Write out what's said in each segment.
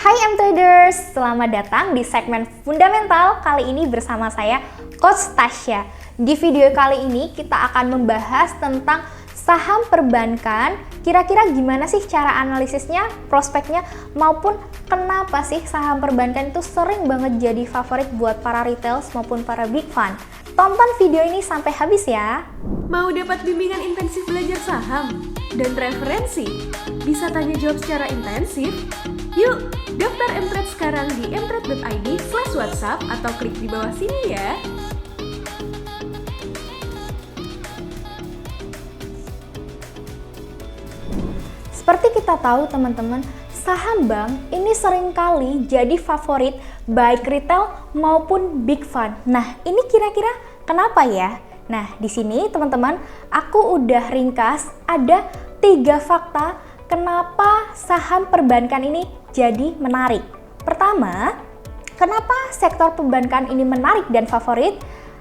Hai M-Traders, selamat datang di segmen Fundamental. Kali ini bersama saya, Coach Tasya. Di video kali ini kita akan membahas tentang saham perbankan. Kira-kira gimana sih cara analisisnya, prospeknya, maupun kenapa sih saham perbankan itu sering banget jadi favorit buat para retails maupun para big fund. Tonton video ini sampai habis ya. Mau dapat bimbingan intensif belajar saham dan referensi? Bisa tanya jawab secara intensif? Yuk, daftar M-Trade sekarang di mtrade.id/WhatsApp atau klik di bawah sini ya. Seperti kita tahu teman-teman, saham bank ini seringkali jadi favorit baik retail maupun big fund. Nah, ini kira-kira kenapa ya? Nah, di sini teman-teman, aku udah ringkas ada 3 fakta kenapa saham perbankan ini jadi menarik. Pertama, kenapa sektor perbankan ini menarik dan favorit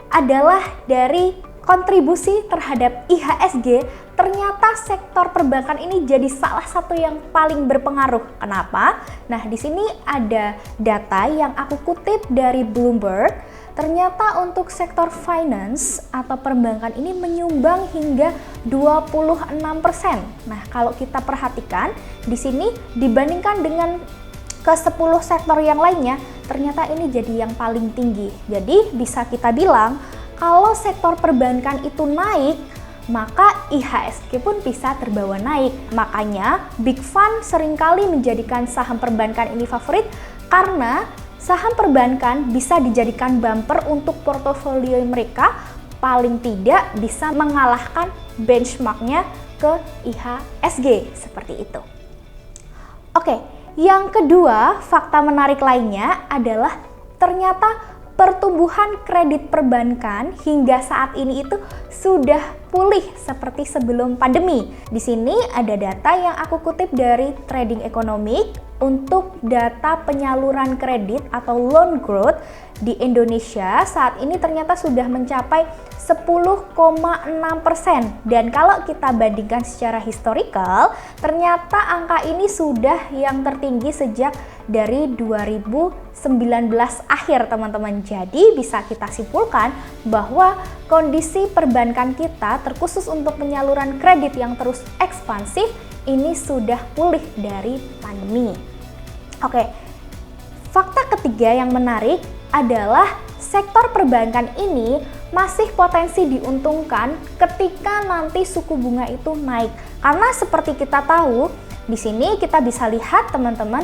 adalah dari kontribusi terhadap IHSG. Ternyata sektor perbankan ini jadi salah satu yang paling berpengaruh. Kenapa? Nah, di sini ada data yang aku kutip dari Bloomberg. Ternyata untuk sektor finance atau perbankan ini menyumbang hingga 26%. Nah, kalau kita perhatikan di sini dibandingkan dengan ke 10 sektor yang lainnya, ternyata ini jadi yang paling tinggi. Jadi bisa kita bilang kalau sektor perbankan itu naik, maka IHSG pun bisa terbawa naik. Makanya Big Fund seringkali menjadikan saham perbankan ini favorit karena saham perbankan bisa dijadikan bumper untuk portofolio mereka, paling tidak bisa mengalahkan benchmarknya ke IHSG, seperti itu. Oke, yang kedua fakta menarik lainnya adalah ternyata pertumbuhan kredit perbankan hingga saat ini itu sudah pulih seperti sebelum pandemi. Di sini ada data yang aku kutip dari Trading Economic untuk data penyaluran kredit atau loan growth di Indonesia saat ini ternyata sudah mencapai 10,6%. Dan kalau kita bandingkan secara historical, ternyata angka ini sudah yang tertinggi sejak dari 2019 akhir teman-teman. Jadi bisa kita simpulkan bahwa kondisi perbankan kita terkhusus untuk penyaluran kredit yang terus ekspansif ini sudah pulih dari pandemi. Oke, fakta ketiga yang menarik adalah sektor perbankan ini masih potensi diuntungkan ketika nanti suku bunga itu naik. Karena seperti kita tahu, di sini kita bisa lihat teman-teman,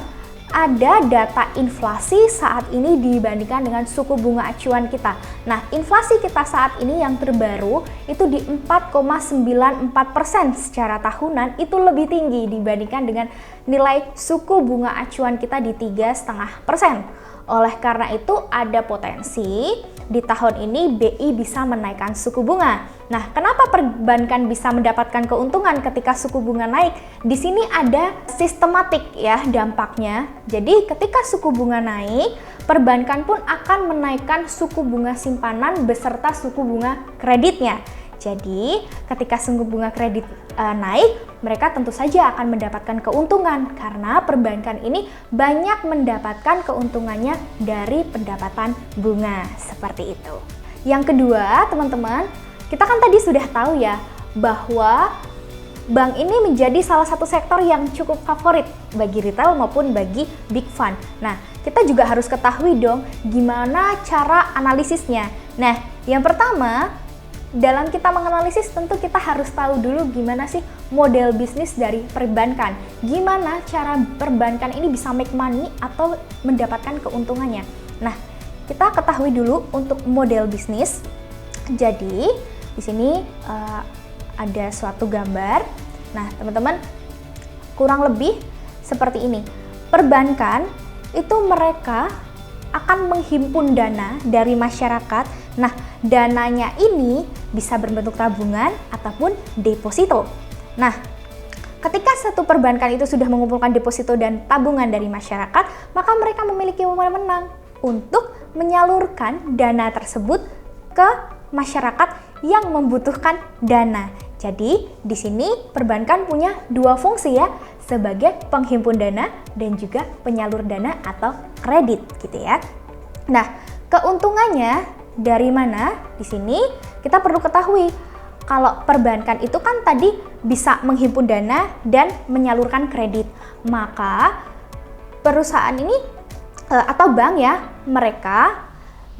ada data inflasi saat ini dibandingkan dengan suku bunga acuan kita. Nah, inflasi kita saat ini yang terbaru itu di 4,94% secara tahunan, itu lebih tinggi dibandingkan dengan nilai suku bunga acuan kita di 3,5%. Oleh karena itu ada potensi di tahun ini BI bisa menaikkan suku bunga. Nah, kenapa perbankan bisa mendapatkan keuntungan ketika suku bunga naik? Di sini ada sistematik ya dampaknya. Jadi ketika suku bunga naik, perbankan pun akan menaikkan suku bunga simpanan beserta suku bunga kreditnya. Jadi ketika suku bunga kredit naik, mereka tentu saja akan mendapatkan keuntungan karena perbankan ini banyak mendapatkan keuntungannya dari pendapatan bunga, seperti itu. Yang kedua, teman-teman, kita kan tadi sudah tahu ya bahwa bank ini menjadi salah satu sektor yang cukup favorit bagi retail maupun bagi big fund. Nah, kita juga harus ketahui dong gimana cara analisisnya. Nah, yang pertama, dalam kita menganalisis tentu kita harus tahu dulu gimana sih model bisnis dari perbankan. Gimana cara perbankan ini bisa make money atau mendapatkan keuntungannya. Nah, kita ketahui dulu untuk model bisnis. Jadi, di sini ada suatu gambar. Nah, teman-teman, kurang lebih seperti ini. Perbankan itu mereka akan menghimpun dana dari masyarakat. Nah, dananya ini bisa berbentuk tabungan ataupun deposito. Nah, ketika satu perbankan itu sudah mengumpulkan deposito dan tabungan dari masyarakat, maka mereka memiliki wewenang untuk menyalurkan dana tersebut ke masyarakat yang membutuhkan dana. Jadi, di sini perbankan punya dua fungsi ya. sebagai penghimpun dana dan juga penyalur dana atau kredit gitu ya. Nah, keuntungannya dari mana? Di sini kita perlu ketahui kalau perbankan itu kan tadi bisa menghimpun dana dan menyalurkan kredit. Maka perusahaan ini atau bank ya, mereka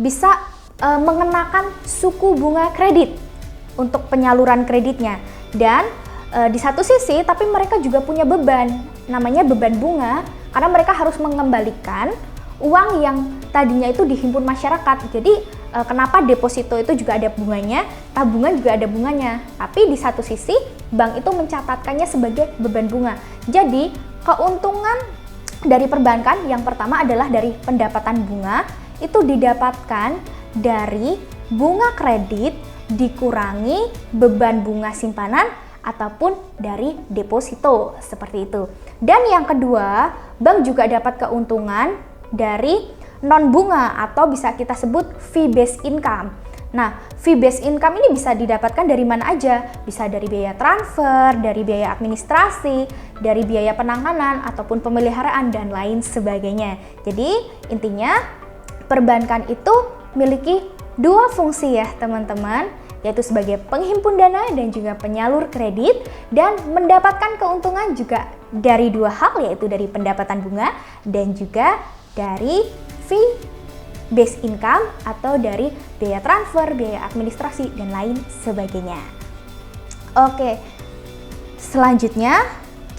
bisa mengenakan suku bunga kredit untuk penyaluran kreditnya. Dan di satu sisi tapi mereka juga punya beban, namanya beban bunga, karena mereka harus mengembalikan uang yang tadinya itu dihimpun masyarakat. Jadi kenapa deposito itu juga ada bunganya, tabungan juga ada bunganya. Tapi di satu sisi bank itu mencatatkannya sebagai beban bunga. Jadi keuntungan dari perbankan yang pertama adalah dari pendapatan bunga, itu didapatkan dari bunga kredit dikurangi beban bunga simpanan ataupun dari deposito, seperti itu. Dan yang kedua, bank juga dapat keuntungan dari non bunga atau bisa kita sebut fee based income. Nah, fee based income ini bisa didapatkan dari mana aja? Bisa dari biaya transfer, dari biaya administrasi, dari biaya penanganan ataupun pemeliharaan dan lain sebagainya. Jadi, intinya perbankan itu memiliki dua fungsi ya, teman-teman, yaitu sebagai penghimpun dana dan juga penyalur kredit, dan mendapatkan keuntungan juga dari dua hal, yaitu dari pendapatan bunga dan juga dari fee based income atau dari biaya transfer, biaya administrasi dan lain sebagainya. Oke, selanjutnya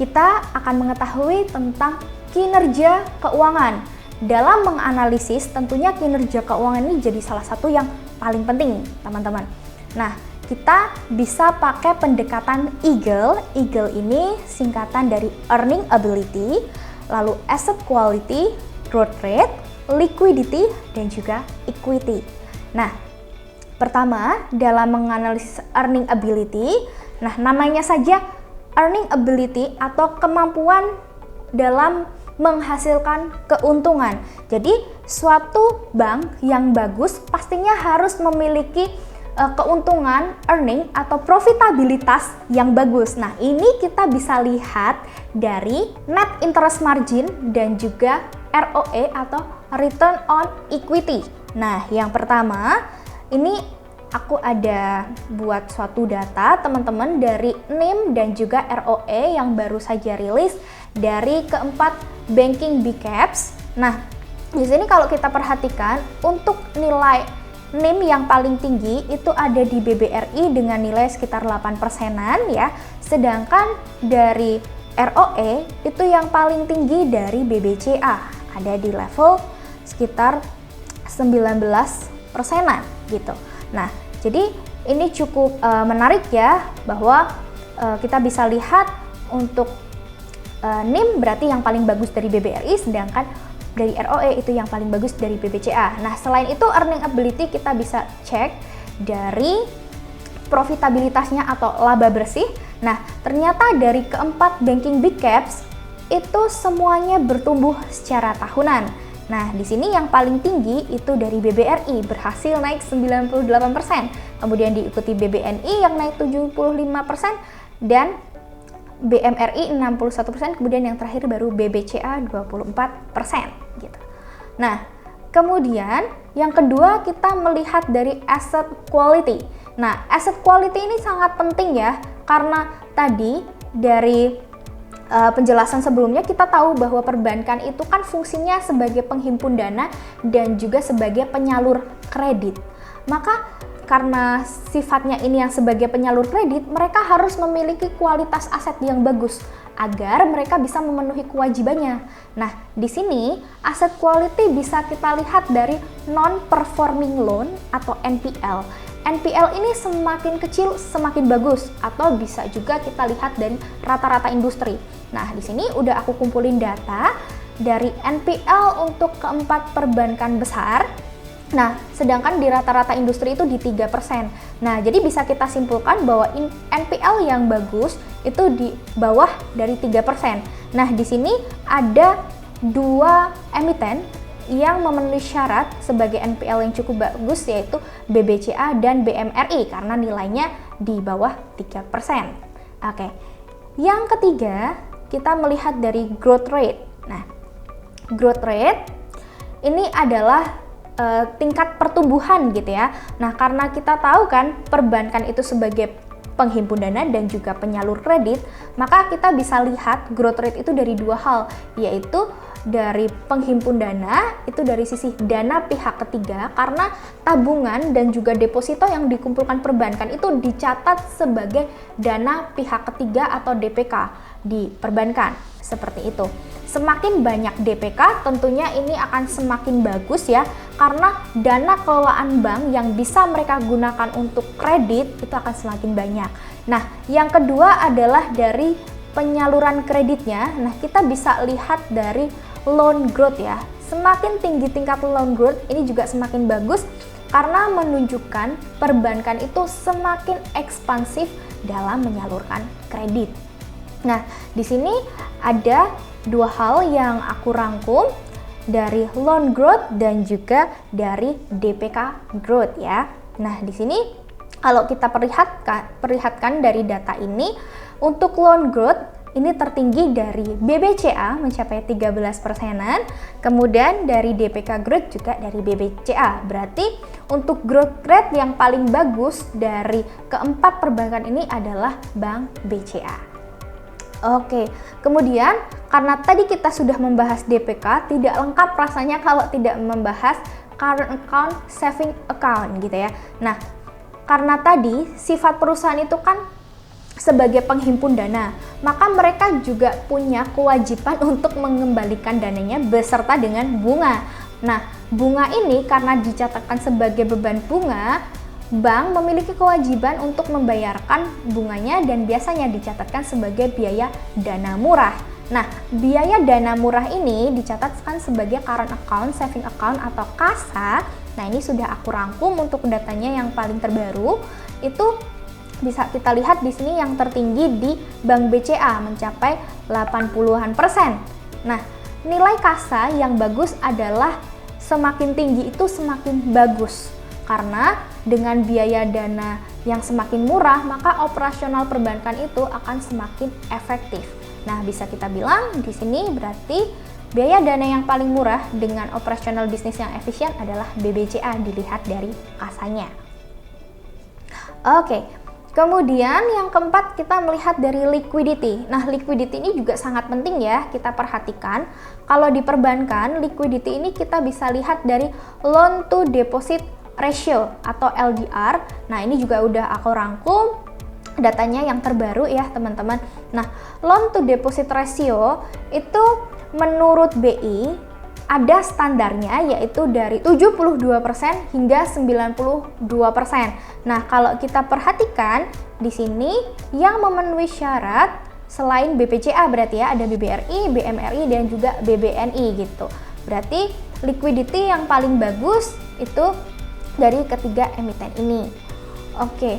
kita akan mengetahui tentang kinerja keuangan. Dalam menganalisis, tentunya kinerja keuangan ini jadi salah satu yang paling penting, teman-teman. Nah, kita bisa pakai pendekatan EAGLE. EAGLE ini singkatan dari earning ability, lalu asset quality, growth rate, liquidity, dan juga equity. Nah, pertama dalam menganalisis earning ability, nah namanya saja earning ability atau kemampuan dalam menghasilkan keuntungan. Jadi suatu bank yang bagus pastinya harus memiliki keuntungan earning atau profitabilitas yang bagus. Nah, ini kita bisa lihat dari net interest margin dan juga ROE atau return on equity. Nah, yang pertama ini aku ada buat suatu data teman-teman dari NIM dan juga ROE yang baru saja rilis dari keempat banking big caps. Nah, di sini kalau kita perhatikan untuk nilai NIM yang paling tinggi itu ada di BBRI dengan nilai sekitar 8%-an ya. Sedangkan dari ROE itu yang paling tinggi dari BBCA, ada di level sekitar 19%-an gitu. Nah, jadi ini cukup menarik ya, bahwa kita bisa lihat untuk NIM berarti yang paling bagus dari BBRI, sedangkan dari ROE itu yang paling bagus dari BBCA. Nah, selain itu earning ability kita bisa cek dari profitabilitasnya atau laba bersih. Nah, ternyata dari keempat banking big caps itu semuanya bertumbuh secara tahunan. Nah, di sini yang paling tinggi itu dari BBRI berhasil naik 98%, kemudian diikuti BBNI yang naik 75% dan BMRI 61%, kemudian yang terakhir baru BBCA 24% gitu. Nah, kemudian yang kedua kita melihat dari asset quality. Nah, asset quality ini sangat penting ya, karena tadi dari penjelasan sebelumnya kita tahu bahwa perbankan itu kan fungsinya sebagai penghimpun dana dan juga sebagai penyalur kredit. Maka karena sifatnya ini yang sebagai penyalur kredit, mereka harus memiliki kualitas aset yang bagus agar mereka bisa memenuhi kewajibannya. Nah, di sini aset quality bisa kita lihat dari non-performing loan atau NPL. NPL ini semakin kecil semakin bagus, atau bisa juga kita lihat dari rata-rata industri. Nah, di sini udah aku kumpulin data dari NPL untuk keempat perbankan besar. Nah, sedangkan di rata-rata industri itu di 3%. Nah, jadi bisa kita simpulkan bahwa NPL yang bagus itu di bawah dari 3%. Nah, di sini ada dua emiten yang memenuhi syarat sebagai NPL yang cukup bagus, yaitu BBCA dan BMRI karena nilainya di bawah 3%. Oke. Yang ketiga, kita melihat dari growth rate. Nah, growth rate ini adalah tingkat pertumbuhan gitu ya. Nah, karena kita tahu kan perbankan itu sebagai penghimpun dana dan juga penyalur kredit, maka kita bisa lihat growth rate itu dari dua hal, yaitu dari penghimpun dana, itu dari sisi dana pihak ketiga, karena tabungan dan juga deposito yang dikumpulkan perbankan itu dicatat sebagai dana pihak ketiga atau DPK di perbankan, seperti itu. Semakin banyak DPK tentunya ini akan semakin bagus ya, karena dana kelolaan bank yang bisa mereka gunakan untuk kredit itu akan semakin banyak. Nah, yang kedua adalah dari penyaluran kreditnya. Nah, kita bisa lihat dari loan growth ya. Semakin tinggi tingkat loan growth ini juga semakin bagus karena menunjukkan perbankan itu semakin ekspansif dalam menyalurkan kredit. Nah, di sini ada dua hal yang aku rangkum dari loan growth dan juga dari DPK growth ya. Nah, di sini kalau kita perlihatkan dari data ini, untuk loan growth ini tertinggi dari BBCA mencapai 13%, kemudian dari DPK growth juga dari BBCA. Berarti untuk growth rate yang paling bagus dari keempat perbankan ini adalah Bank BCA. Oke, kemudian karena tadi kita sudah membahas DPK, tidak lengkap rasanya kalau tidak membahas current account, saving account gitu ya. Nah, karena tadi sifat perusahaan itu kan sebagai penghimpun dana, maka mereka juga punya kewajiban untuk mengembalikan dananya beserta dengan bunga. Nah, bunga ini karena dicatatkan sebagai beban bunga, bank memiliki kewajiban untuk membayarkan bunganya dan biasanya dicatatkan sebagai biaya dana murah. Nah, biaya dana murah ini dicatatkan sebagai current account, saving account atau kasa. Nah, ini sudah aku rangkum untuk datanya yang paling terbaru. Itu bisa kita lihat di sini yang tertinggi di Bank BCA mencapai 80-an%. Nah, nilai kasa yang bagus adalah semakin tinggi itu semakin bagus. Karena dengan biaya dana yang semakin murah, maka operasional perbankan itu akan semakin efektif. Nah, bisa kita bilang di sini berarti biaya dana yang paling murah dengan operasional bisnis yang efisien adalah BBCA dilihat dari kasanya. Oke, kemudian yang keempat kita melihat dari liquidity. Nah, liquidity ini juga sangat penting ya kita perhatikan. Kalau di perbankan, liquidity ini kita bisa lihat dari loan to deposit ratio atau LDR. Nah, ini juga udah aku rangkum datanya yang terbaru ya teman-teman. Nah, loan to deposit ratio itu menurut BI ada standarnya yaitu dari 72% hingga 92%. Nah, kalau kita perhatikan di sini yang memenuhi syarat selain BPCA berarti ya ada BBRI, BMRI dan juga BBNI gitu. Berarti liquidity yang paling bagus itu dari ketiga emiten ini. Oke,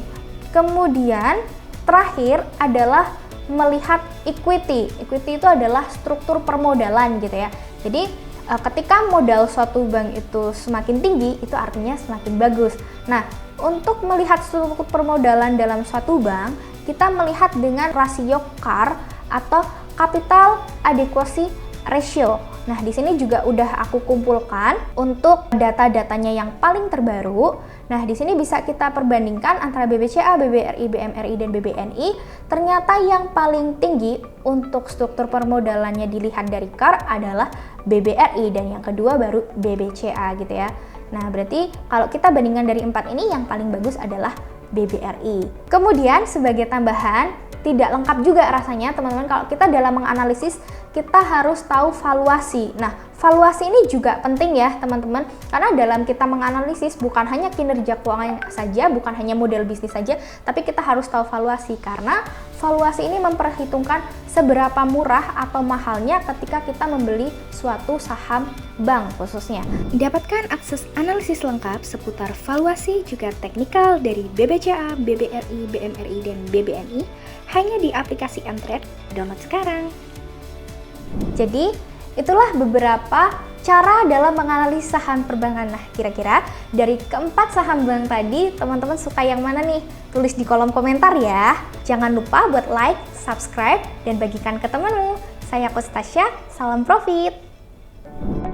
kemudian terakhir adalah melihat equity. Equity itu adalah struktur permodalan gitu ya. Jadi ketika modal suatu bank itu semakin tinggi, itu artinya semakin bagus. Nah, untuk melihat struktur permodalan dalam suatu bank, kita melihat dengan rasio CAR atau capital adequacy ratio. Nah, di sini juga udah aku kumpulkan untuk data-datanya yang paling terbaru. Nah, di sini bisa kita perbandingkan antara BBCA, BBRI, BMRI, dan BBNI. Ternyata yang paling tinggi untuk struktur permodalannya dilihat dari CAR adalah BBRI dan yang kedua baru BBCA gitu ya. Nah, berarti kalau kita bandingkan dari empat ini yang paling bagus adalah BBRI. Kemudian sebagai tambahan, tidak lengkap juga rasanya teman-teman kalau kita dalam menganalisis kita harus tahu valuasi. Nah, valuasi ini juga penting ya teman-teman, karena dalam kita menganalisis bukan hanya kinerja keuangan saja, bukan hanya model bisnis saja, tapi kita harus tahu valuasi karena valuasi ini memperhitungkan seberapa murah atau mahalnya ketika kita membeli suatu saham bank khususnya. Dapatkan akses analisis lengkap seputar valuasi juga teknikal dari BBCA, BBRI, BMRI, dan BBNI hanya di aplikasi Mtrade. Download sekarang. Jadi, itulah beberapa cara dalam menganalisis saham perbankan. Nah, kira-kira dari keempat saham bank tadi, teman-teman suka yang mana nih? Tulis di kolom komentar ya. Jangan lupa buat like, subscribe, dan bagikan ke temanmu. Saya Coach Tasya, salam profit!